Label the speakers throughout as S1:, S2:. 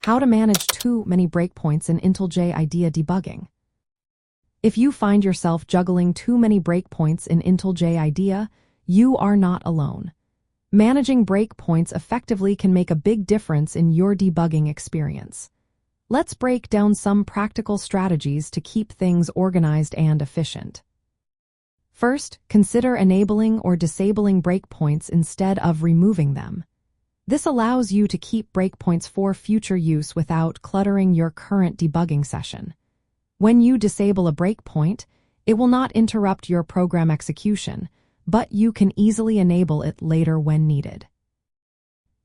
S1: How to manage too many breakpoints in IntelliJ IDEA debugging. If you find yourself juggling too many breakpoints in IntelliJ IDEA, you are not alone. Managing breakpoints effectively can make a big difference in your debugging experience. Let's break down some practical strategies to keep things organized and efficient. First, consider enabling or disabling breakpoints instead of removing them. This allows you to keep breakpoints for future use without cluttering your current debugging session. When you disable a breakpoint, it will not interrupt your program execution, but you can easily enable it later when needed.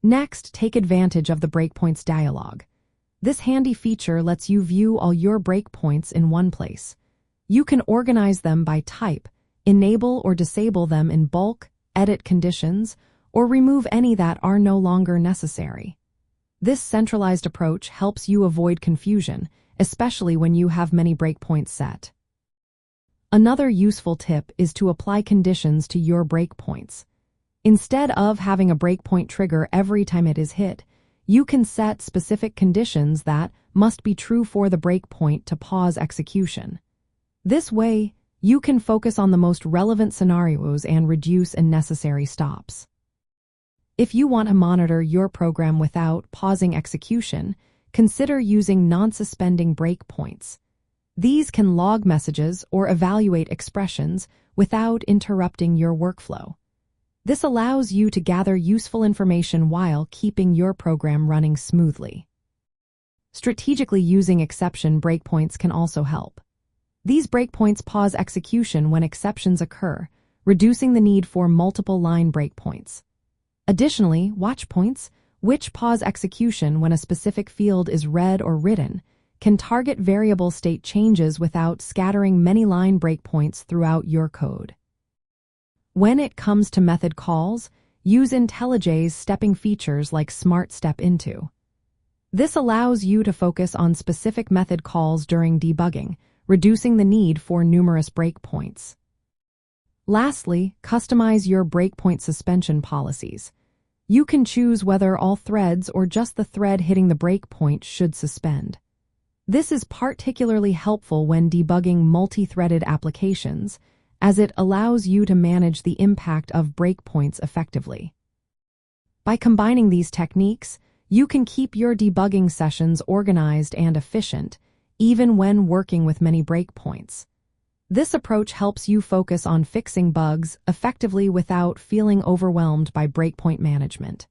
S1: Next, take advantage of the Breakpoints dialog. This handy feature lets you view all your breakpoints in one place. You can organize them by type, enable or disable them in bulk, edit conditions, or remove any that are no longer necessary. This centralized approach helps you avoid confusion, especially when you have many breakpoints set. Another useful tip is to apply conditions to your breakpoints. Instead of having a breakpoint trigger every time it is hit, you can set specific conditions that must be true for the breakpoint to pause execution. This way, you can focus on the most relevant scenarios and reduce unnecessary stops. If you want to monitor your program without pausing execution, consider using non-suspending breakpoints. These can log messages or evaluate expressions without interrupting your workflow. This allows you to gather useful information while keeping your program running smoothly. Strategically using exception breakpoints can also help. These breakpoints pause execution when exceptions occur, reducing the need for multiple line breakpoints. Additionally, watchpoints, which pause execution when a specific field is read or written, can target variable state changes without scattering many line breakpoints throughout your code. When it comes to method calls, use IntelliJ's stepping features like Smart Step Into. This allows you to focus on specific method calls during debugging, reducing the need for numerous breakpoints. Lastly, customize your breakpoint suspension policies. You can choose whether all threads or just the thread hitting the breakpoint should suspend. This is particularly helpful when debugging multi-threaded applications, as it allows you to manage the impact of breakpoints effectively. By combining these techniques, you can keep your debugging sessions organized and efficient, even when working with many breakpoints. This approach helps you focus on fixing bugs effectively without feeling overwhelmed by breakpoint management.